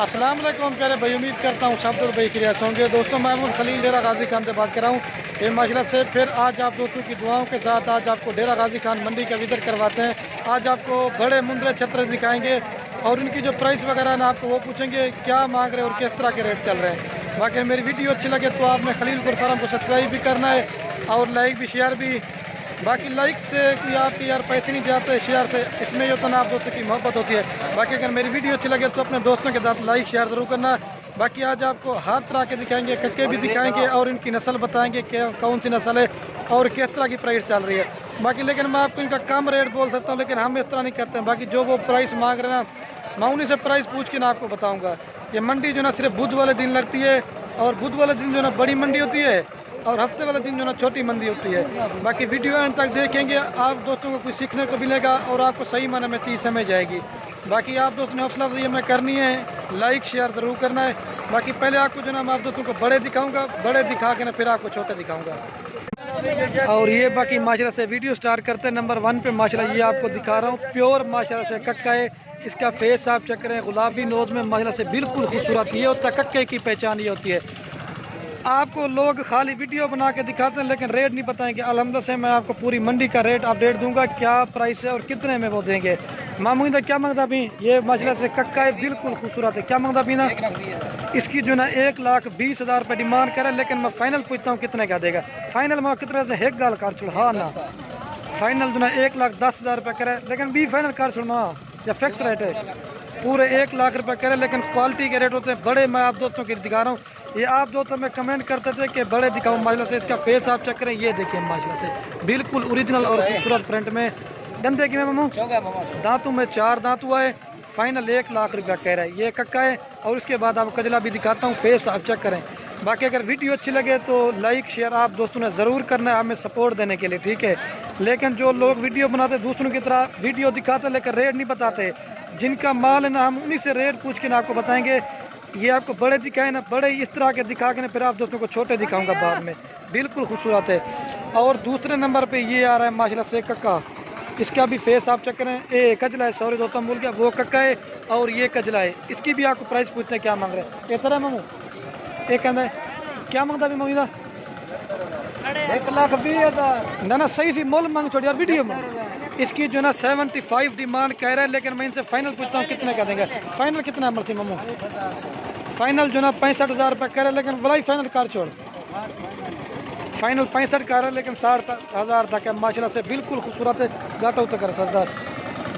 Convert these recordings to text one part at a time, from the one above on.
अस्सलाम वालेकुम प्यारे भाई, उम्मीद करता हूँ सब लोग भाई क्रियास होंगे। दोस्तों मैं हूं खलील डेरा गाजी खान से बात कर रहा हूँ। ये माशाल्लाह से फिर आज आप दोस्तों की दुआओं के साथ आज आपको डेरा गाजी खान मंडी का विजिट करवाते हैं। आज आपको बड़े मुंदरे छत्र दिखाएंगे और उनकी जो प्राइस वगैरह ना आपको वो पूछेंगे क्या मांग रहे हैं और किस तरह के रेट चल रहे हैं। बाकी मेरी वीडियो अच्छी लगे तो आपने खलील फार्म को सब्सक्राइब भी करना है और लाइक भी शेयर भी। बाकी लाइक से कि आपके यार पैसे नहीं जाते, शेयर से इसमें ये उतना आप दोस्तों की मोहब्बत होती है। बाकी अगर मेरी वीडियो अच्छी लगे तो अपने दोस्तों के साथ लाइक शेयर ज़रूर करना। बाकी आज आपको हर तरह के दिखाएंगे, कक्के भी दिखाएंगे और इनकी नस्ल बताएंगे कि कौन सी नस्ल है और किस तरह की प्राइस चल रही है। बाकी लेकिन मैं आपको इनका कम रेट बोल सकता हूँ, लेकिन हम इस तरह नहीं करते हैं। बाकी जो वो प्राइस मांग रहे हैं ना, मैं उन्हीं से प्राइस पूछ के ना आपको बताऊँगा। ये मंडी जो ना सिर्फ बुध वाले दिन लगती है और बुध वाले दिन जो ना बड़ी मंडी होती है और हफ्ते वाले दिन जो ना छोटी मंदी होती है। बाकी वीडियो एंड तक देखेंगे, आप दोस्तों को कुछ सीखने को मिलेगा और आपको सही मायने में चीज़ समझ जाएगी। बाकी आप दोस्तों ने हौसला अफजाई हमें करनी है, लाइक शेयर ज़रूर करना है। बाकी पहले आपको जो ना मैं आप दोस्तों को बड़े दिखाऊंगा, बड़े दिखा के ना फिर आपको छोटे दिखाऊंगा। और ये बाकी माशाल्लाह से वीडियो स्टार्ट करते हैं। नंबर 1 पे माशाल्लाह ये आपको दिखा रहा हूँ, प्योर माशाल्लाह से कक्का है। इसका फेस आप चेक करें, गुलाबी नोज़ में माशाल्लाह से बिल्कुल खूबसूरत ये होता है। कक्के की पहचान ये होती है। आपको लोग खाली वीडियो बना के दिखाते हैं लेकिन रेट नहीं बताएंगे। अल्हम्दुलिल्लाह से मैं आपको पूरी मंडी का रेट अपडेट दूंगा, क्या प्राइस है और कितने में वो देंगे। मामू इधर क्या मांगता भी, ये माशाल्लाह से कक्का है, बिल्कुल खूबसूरत है। क्या मांगता भी ना, इसकी जो ना 1,20,000 रुपये डिमांड करे, लेकिन मैं फाइनल पूछता हूँ कितने का देगा। फाइनल मैं कितने से एक गाल कर छुड़, हाँ ना फाइनल जो ना 1,10,000 रुपये करे, लेकिन भी फाइनल कर छुड़ ना, या फिक्स रेट है पूरे 1 लाख रुपये करे, लेकिन क्वालिटी के रेट होते हैं बड़े। मैं आप दोस्तों की दिखा रहा हूँ। ये आप दोस्तों में कमेंट करते थे कि बड़े दिखाओ, माशाल्लाह से इसका फेस आप चेक करें, ये देखिए माशाल्लाह से बिल्कुल ओरिजिनल और खूबसूरत प्रिंट में। गंदे की मामू दांतों में 4 दांत हुआ है। फाइनल 1 लाख रुपया कह रहा है। ये कक्का है और उसके बाद आपको कजला भी दिखाता हूँ, फेस आप चेक करें। बाकी अगर वीडियो अच्छी लगे तो लाइक शेयर आप दोस्तों ने ज़रूर करना है हमें सपोर्ट देने के लिए, ठीक है। लेकिन जो लोग वीडियो बनाते दूसरों की तरह वीडियो दिखाते लेकिन रेट नहीं बताते, जिनका माल है ना हम उन्हीं से रेट पूछ के ना आपको बताएंगे। ये आपको बड़े दिखाए ना, बड़े इस तरह के दिखा के ना फिर आप दोस्तों को छोटे दिखाऊंगा बाद में, बिल्कुल खूबसूरत है। और दूसरे नंबर पे ये आ रहा है माशाल्लाह से कक्का, इसका भी फेस आप चेक करें। ए कजला है, सॉरी दोस्तों भूल गया, वो कक्का है और ये कजला है। इसकी भी आपको प्राइस पूछते हैं क्या मांग रहे हैं। ये तरह मामू एक कहना है क्या मांगता भी मांगी 1,20,000 ना ना सही सी मोल मांग छोड़ यार वीडियो में। इसकी जो ना 75 डिमांड कह रहा है, लेकिन मैं इनसे फाइनल पूछता हूँ कितने का देंगे। फाइनल कितना है मर्सी मामू? फाइनल जो ना 65,000 रुपये कह रहे हैं, लेकिन बड़ा ही फाइनल कार छोड़। फाइनल 65 का है, लेकिन 60,000 तक है। माशाल्लाह से बिल्कुल खूबसूरत है, गाटा उतर कर सरदार।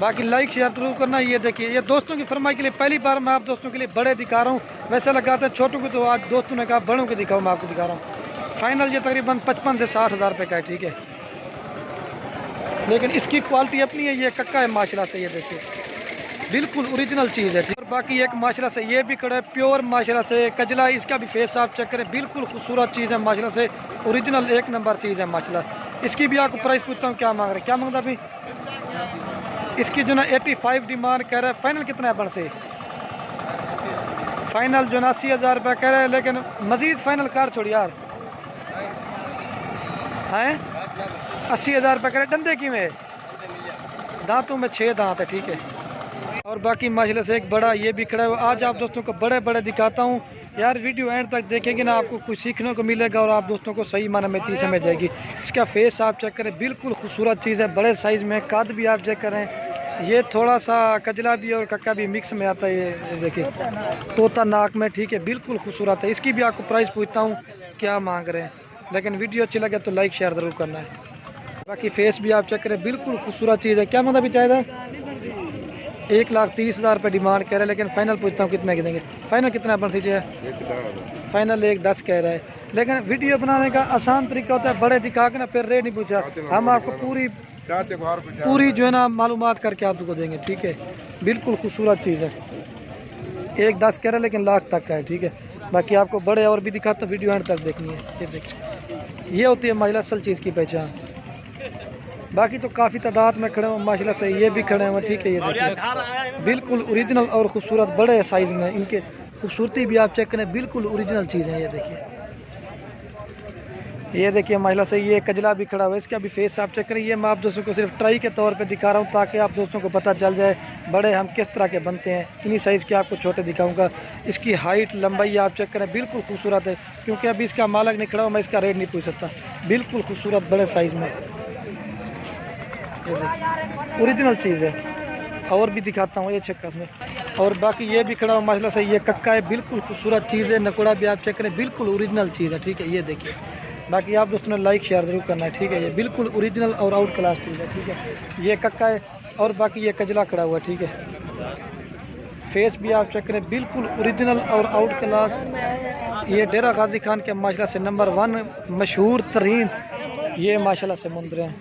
बाकी लाइक शेयर जरूर करना। ये देखिए ये दोस्तों की फरमाई के लिए पहली बार मैं आप दोस्तों के लिए बड़े दिखा रहा हूँ। वैसे लगाते हैं छोटों को, तो आज दोस्तों ने कहा बड़ों को दिखाओ, मैं आपको दिखा रहा हूँ। फाइनल ये तकरीबन 55 से 60,000 रुपये का है, ठीक है। लेकिन इसकी क्वालिटी अपनी है। ये कक्का है माशाल्लाह से, ये देखिए बिल्कुल ओरिजिनल चीज़ है। और बाकी एक माशाल्लाह से ये भी खड़ा है प्योर माशाल्लाह से कजला, इसका भी फेस आप चेक करें, बिल्कुल खूबसूरत चीज़ है माशाल्लाह से, ओरिजिनल 1 नंबर चीज़ है माशाल्लाह। इसकी भी आपको प्राइस पूछता हूँ क्या मांग रहे हैं। क्या मांगता अभी? इसकी जो ना 85 डिमांड कर रहा है। फाइनल कितना है बन से? फाइनल जो ना 80,000 रुपये कह रहे हैं, लेकिन मज़ीद फाइनल कार छोड़ यार हैं। 80,000 रुपये करे। डंडे की में दांतों में 6 दांत है, ठीक है। और बाकी माशाल्लाह से एक बड़ा ये भी खड़ा है। आज आप दोस्तों को बड़े बड़े दिखाता हूँ यार, वीडियो एंड तक देखेंगे ना आपको कुछ सीखने को मिलेगा और आप दोस्तों को सही माना में चीज़ समझ जाएगी। इसका फेस आप चेक करें, बिल्कुल खूबसूरत चीज़ है, बड़े साइज़ में। कद भी आप चेक करें, ये थोड़ा सा कजला भी और कक्का भी मिक्स में आता है। ये देखिए तोता नाक में, ठीक है, बिल्कुल खूबसूरत है। इसकी भी आपको प्राइस पूछता हूँ क्या मांग रहे हैं, लेकिन वीडियो अच्छी लगे तो लाइक शेयर ज़रूर करना है। बाकी फेस भी आप चेक करें, बिल्कुल खूबसूरत चीज़ है। क्या मतलब भी चाहिए था? 1,30,000 रुपये डिमांड कह रहे हैं, लेकिन फाइनल पूछता हूँ कितने के देंगे। फाइनल कितना बन सीजिए? फाइनल 1,10 कह रहा है। लेकिन वीडियो बनाने का आसान तरीका होता है, बड़े दिखा के ना फिर रेट नहीं पूछा। हम आपको पूरी जो है ना मालूमात करके आपको देंगे, ठीक है। बिल्कुल खूबसूरत चीज़ है। 1,10 कह रहा है, लेकिन लाख तक का है, ठीक है। बाकी आपको बड़े और भी दिखाता, वीडियो एंड तक देखनी है। ये देखिए ये होती है माशाल्लाह असल चीज़ की पहचान। बाकी तो काफ़ी तादाद में खड़े हुए माशाल्लाह से, ये भी खड़े हुए, ठीक है। ये देखिए बिल्कुल ओरिजिनल और खूबसूरत बड़े साइज़ में, इनके खूबसूरती भी आप चेक करें, बिल्कुल ओरिजिनल चीज़ है। ये देखिए ये देखिए माशाल्लाह से ये कजला भी खड़ा हुआ है, इसका भी फेस आप चेक करें। ये मैं आप दोस्तों को सिर्फ ट्राई के तौर पे दिखा रहा हूँ ताकि आप दोस्तों को पता चल जाए बड़े हम किस तरह के बनते हैं। इन्हीं साइज़ के आपको छोटे दिखाऊंगा। इसकी हाइट लंबाई आप चेक करें, बिल्कुल खूबसूरत है। क्योंकि अभी इसका मालक नहीं खड़ा हुआ, मैं इसका रेट नहीं पूछ सकता। बिल्कुल खूबसूरत बड़े साइज़ में, ओरिजिनल चीज़ है। और भी दिखाता हूँ ये चेक में। और बाकी ये भी खड़ा हुआ माशाल्लाह से, ये कक्का है, बिल्कुल खूबसूरत चीज़ है। नकोड़ा भी आप चेक करें, बिल्कुल ओरिजिनल चीज़ है, ठीक है। ये देखिए, बाकी आप दोस्तों ने लाइक शेयर ज़रूर करना है, ठीक है। ये बिल्कुल ओरिजिनल और आउट क्लास चीज़ है, ठीक है। ये कक्का है और बाकी ये कजला खड़ा हुआ, ठीक है। फेस भी आप चेक करें, बिल्कुल ओरिजिनल और आउट क्लास। ये डेरा गाजी खान के माशाल्लाह से नंबर 1 मशहूर तरीन ये माशाल्लाह से मुंदरे हैं।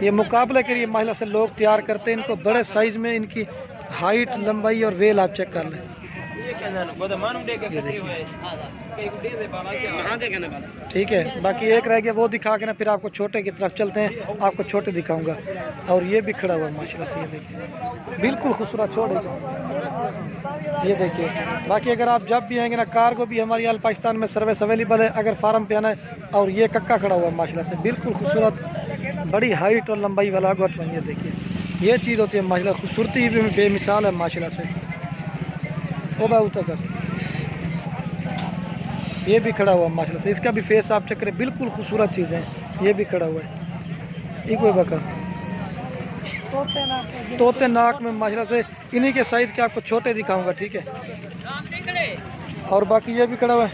ये मुकाबले के लिए माशाल्लाह से लोग तैयार करते हैं इनको बड़े साइज़ में। इनकी हाइट लंबाई और वेल आप चेक कर लें, ठीक है। बाकी एक रह गया, वो दिखा के ना फिर आपको छोटे की तरफ चलते हैं, आपको छोटे दिखाऊंगा। और ये भी खड़ा हुआ है माशाल्लाह से, ये देखिए बिल्कुल खूबसूरत छोटे, ये देखिए। बाकी अगर आप जब भी आएंगे ना, कार्गो भी हमारी आल पाकिस्तान में सर्विस अवेलेबल है अगर फार्म पे आना है। और ये कक्का खड़ा हुआ है माशाल्लाह से, बिल्कुल खूबसूरत बड़ी हाइट और लंबाई वाला गोटवन। ये देखिए, ये चीज़ होती है माशाल्लाह, खूबसूरती भी बेमिसाल है माशाल्लाह से। ओ बाबू तक ये भी खड़ा हुआ माशाल्लाह से, इसका भी फेस आप चेक करें, बिल्कुल खूबसूरत चीज़ है। ये भी खड़ा हुआ है। एक कोई बकर तोते नाक में माशाल्लाह से, इन्हीं के साइज़ के आपको छोटे दिखाऊंगा, ठीक है। और बाकी ये भी खड़ा हुआ है।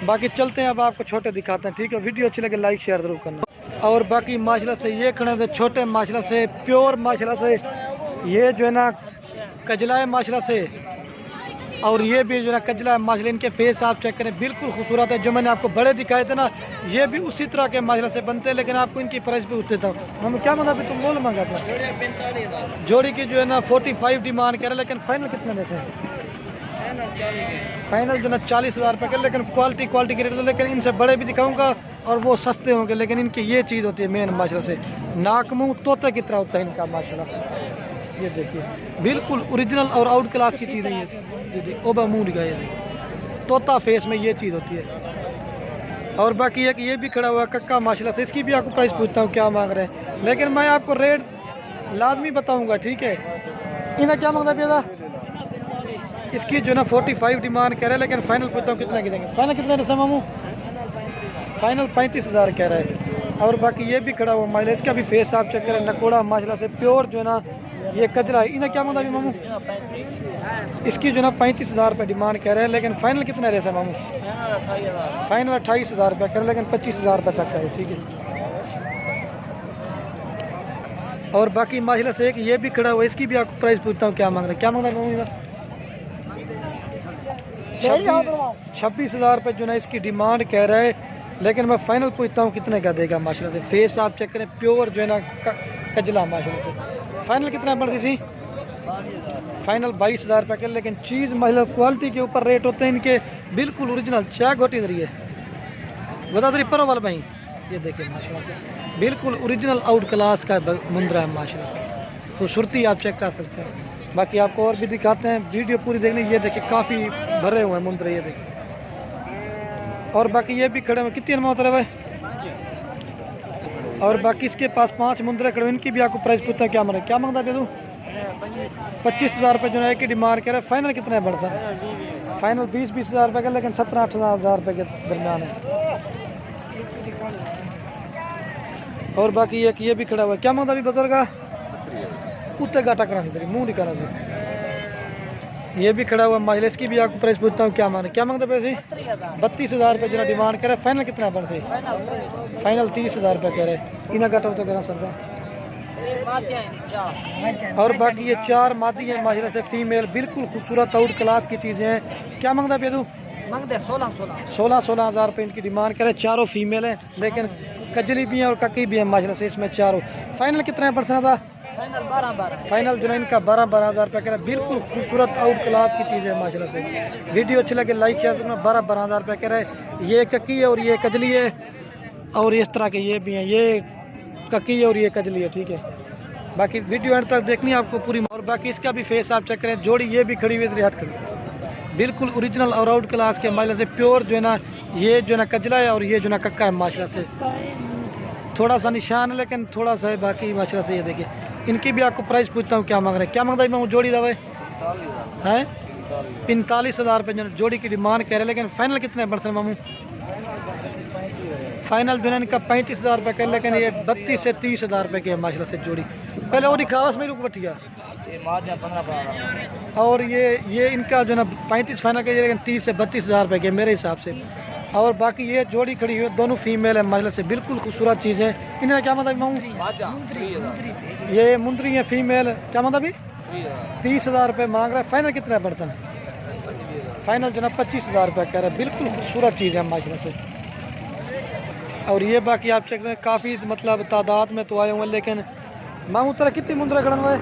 बाकी चलते हैं, अब आपको छोटे दिखाते हैं, ठीक है। वीडियो अच्छी लगे लाइक शेयर ज़रूर करना। और बाकी माशाल्लाह से ये खड़े थे छोटे माशाल्लाह से, प्योर माशाल्लाह से। ये जो है ना कजला है माशाल्लाह से, और ये भी जो है कजला है माशाल्लाह। इनके फेस आप चेक करें, बिल्कुल खूबसूरत है। जो मैंने आपको बड़े दिखाए थे ना, ये भी उसी तरह के माशाल्लाह से बनते हैं, लेकिन आपको इनकी प्राइस भी उतने था। हम क्या मांगा तुम बोल मांगा था जोड़ी की जो है ना 45 डिमांड कर रहे, लेकिन फाइनल कितने में से? फाइनल जो ना 40,000 रुपये के, लेकिन क्वालिटी के रेट। लेकिन इनसे बड़े भी दिखाऊंगा और वो सस्ते होंगे। लेकिन इनकी ये चीज़ होती है मेन माशाल्लाह से, नाक मुँह तोते की तरह होता है इनका माशाल्लाह से। ये देखिए, बिल्कुल ओरिजिनल और आउट क्लास की चीज़ है ये देखिए। ओबा मुँह दिखा, ये देखिए तोता फेस में ये चीज़ होती है। और बाकी एक ये भी खड़ा हुआ कक्का माशाल्लाह से, इसकी भी आपको प्राइस पूछता हूँ क्या मांग रहे हैं, लेकिन मैं आपको रेट लाजमी बताऊँगा, ठीक है। इन्हें क्या मांगता भैया? इसकी जो ना 45 डिमांड कह रहे हैं, लेकिन फाइनल पूछता हूँ कितना की देंगे? फाइनल कितना है मामू? फाइनल 35,000 कह रहा है। और बाकी ये भी खड़ा हुआ माशाल्लाह, इसका भी फेस आप चेक करें, नकोड़ा माशाल्लाह से प्योर जो है ना ये कजरा है। इन्हें क्या मांगा अभी मामू? इसकी जो ना 35,000 रुपये डिमांड कह रहे हैं, लेकिन फाइनल कितना रहे है मामू? फाइनल 28,000 रुपये कह रहे हैं, लेकिन 25,000 रुपये तक का है, ठीक है। और बाकी माशाल्लाह से एक ये भी खड़ा हुआ है, इसकी भी आपको प्राइस पूछता हूँ क्या मांग रहे हैं? क्या मांग रहे हैं मामू? 26,000 रुपये जो ना इसकी डिमांड कह रहा है, लेकिन मैं फाइनल पूछता हूँ कितने का देगा माशाल्लाह से। फेस आप चेक करें, प्योर जो है ना कजला माशाल्लाह से। फाइनल कितना पड़ती सी? फाइनल 22,000 रुपये के, लेकिन चीज़ माशाल्लाह क्वालिटी के ऊपर रेट होते हैं इनके, बिल्कुल ओरिजिनल। चाय घोटी जरिए बता दरी पर वाला भाई, ये देखिए माशाल्लाह से, बिल्कुल ओरिजिनल आउट क्लास का मुंदरा है माशाल्लाह से। खूबसूरती आप चेक कर सकते हैं। बाकी आपको और भी दिखाते हैं, वीडियो पूरी देखनी। ये देखिए काफ़ी भरे हुए हैं मुंदरे, ये देखिए। और बाकी ये भी खड़े हुए, कितनी अनमत है भाई? और बाकी इसके पास 5 मुंदरे खड़े हुए, इनकी भी आपको प्राइस पूछता है क्या मांग? क्या मांगता है तू? 25,000 रुपये जो है एक ही डिमांड कर रहा है। फाइनल कितना है बड़ सर? फाइनल 20,000 रुपये का, लेकिन 17,000-18,000 रुपये के दरमियान है। और बाकी एक ये भी खड़ा हुआ है, क्या मांगता अभी बुजुर्ग? उत्ते गाटा करा से मुँह दिखाना से। ये भी खड़ा हुआ माशाल्लाह, इसकी भी आपको प्राइस पूछता हूँ क्या मांग? क्या मांगते पैसे? 32,000 रुपये जो ना डिमांड कर रहा है। फाइनल कितना बन से? फाइनल 30,000 रुपये कह रहे हैं। इन्हें घटा तो करा सकता। और बाकी ये 4 मादी हैं माशाल्लाह से, फीमेल, बिल्कुल खूबसूरत आउट क्लास की चीज़ें हैं। क्या मांगता है तू? मांगते 16,000 रुपये इनकी डिमांड करे। चारों फीमेल हैं, लेकिन कजली भी हैं और ककी भी हैं माशाल्लाह से इसमें चारों। फाइनल कितना है परसेंट था? फाइनल जो है इनका 12,000 रुपये कह रहा है। बिल्कुल खूबसूरत आउट क्लास की चीज़ है माशाल्लाह से। वीडियो अच्छी लगे लाइक शेयर करना। 12,000 रुपये कह रहा है। ये कक्की है और ये कजली है, और इस तरह के ये भी हैं, ये कक्की है और ये कजली है, ठीक है। बाकी वीडियो एंड तक देखनी है आपको पूरी। और बाकी इसका भी फेस आप चेक करें, जोड़ी ये भी खड़ी हुई है, हट खड़ी बिल्कुल ओरिजिनल और आउट क्लास के माशाल्लाह से प्योर जो है ना, ये जो है ना कजला है और ये जो है ना कक्का है माशाल्लाह से। थोड़ा सा निशान है लेकिन थोड़ा सा है, बाकी माशाल्लाह से ये देखिए। इनकी भी आपको प्राइस पूछता हूँ क्या मांग रहे हैं, क्या मांगता है मैं जोड़ी दवा है 45,000 रुपये जोड़ी की डिमांड कह रहे हैं, लेकिन फाइनल कितने बरसन मामू? फाइनल जो है इनका 35,000 रुपये का, लेकिन ये 32 से 30,000 रुपये की है माशाल्लाह से जोड़ी। पहले और दिखावा में रुक बटिया और ये इनका जो है ना 35 फाइनल का, लेकिन 30 से 32,000 रुपये के मेरे हिसाब से। और बाकी ये जोड़ी खड़ी हुई है, दोनों फीमेल है माशाल्लाह से, बिल्कुल खूबसूरत चीज़ है। इन्हें क्या मतलब माऊँ? ये मुंदरी है फीमेल, क्या मतलब भी 30,000 रुपये मांग रहा है। फाइनल कितना है पर्सन? फाइनल जो ना 25,000 रुपये कह रहा है। बिल्कुल खूबसूरत चीज़ है माशाल्लाह से। और ये बाकी आप चेक करें, काफ़ी मतलब तादाद में तो आए हुए हैं, लेकिन मामू तेरा कितनी मुंदरा खड़न हुआ है?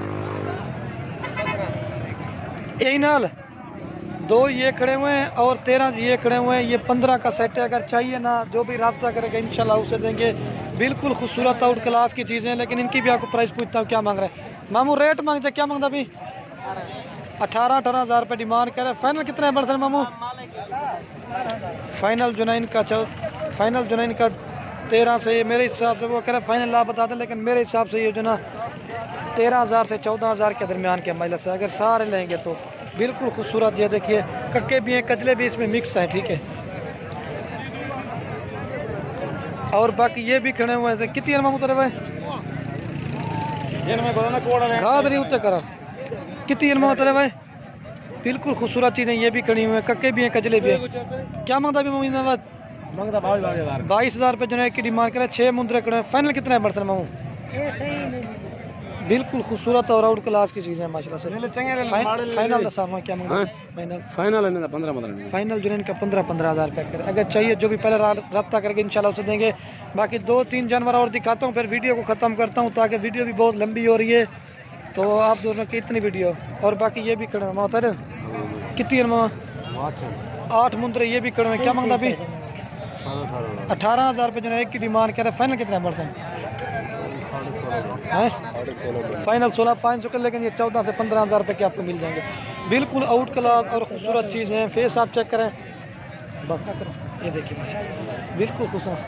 यही नाल 2 ये खड़े हुए हैं और 13 ये खड़े हुए हैं। ये 15 का सेट है। अगर चाहिए ना जो भी रब्ता करेगा इंशाल्लाह उसे देंगे। बिल्कुल खूबसूरत आउट क्लास की चीज़ें हैं, लेकिन इनकी भी आपको प्राइस पूछता हूँ क्या मांग रहे हैं मामू? रेट मांगते क्या मांगता अभी? 18,000 रुपये डिमांड कर रहे हैं। फाइनल कितना है बरसर मामू? फाइनल जो ना इनका 13 से, मेरे हिसाब से वो कह रहे हैं फाइनल आप बता दें, लेकिन मेरे हिसाब से ये जो ना 13,000 से 14,000 के दरमियान के माइल से अगर सारे लेंगे तो बिल्कुल खूबसूरत। ये देखिए कक्के भी हैं, कजले भी इसमें मिक्स हैं, ठीक है। और बाकी ये भी खड़े हुए हैं। कितनी मामू तेरे भाई घाधरी उत्ते करा कितनी मामू तेरे भाई? बिल्कुल खूबसूरत चीज़ें ये भी खड़ी हुई हैं, कक्के भी हैं, कजले भी हैं। क्या मांगता भी मामू? 22,000 रुपये जो है की डिमांड करे। 6 मुंदरे खड़े हैं। फाइनल कितना है बरसन मामू? बिल्कुल खूबसूरत और आउट क्लास की चीज़ें हैं माशाल्लाह से। फाइनल का सामान क्या मांगा? फाइनल जो है इनका 15,000 रुपये करे। अगर चाहिए जो भी पहले रब्ता करके इंशाल्लाह उसे देंगे। बाकी 2-3 जानवर और दिखाता हूँ, फिर वीडियो को ख़त्म करता हूँ, ताकि वीडियो भी बहुत लंबी हो रही है। तो आप दोनों की इतनी वीडियो। और बाकी ये भी खड़े हैं माता है कितनी 8 मुंदरे ये भी खड़े हैं। क्या मांगता अभी? 18,000 रुपये जो है एक की डिमांड कर रहे हैं। फाइनल कितना है परसेंट? फाइनल 16,500 का, लेकिन ये 14 से 15,000 रुपये के आपको मिल जाएंगे। बिल्कुल आउट क्लास और खूबसूरत चीज़ हैं। फेस आप चेक करें, बस ना करो, ये देखिए बिल्कुल खूबसूरत।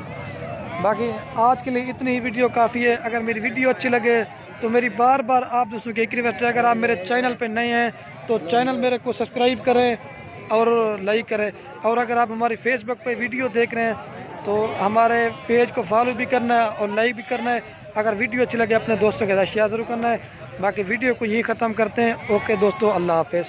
बाकी आज के लिए इतनी ही वीडियो काफ़ी है। अगर मेरी वीडियो अच्छी लगे तो मेरी बार बार आप दोस्तों की एक रिक्वेस्ट है, अगर आप मेरे चैनल पे नए हैं तो चैनल मेरे को सब्सक्राइब करें और लाइक करें। और अगर आप हमारी फेसबुक पे वीडियो देख रहे हैं तो हमारे पेज को फॉलो भी करना है और लाइक भी करना है। अगर वीडियो अच्छी लगे अपने दोस्तों के साथ शेयर ज़रूर करना है। बाकी वीडियो को यहीं ख़त्म करते हैं। ओके दोस्तों, अल्लाह हाफ़िज़।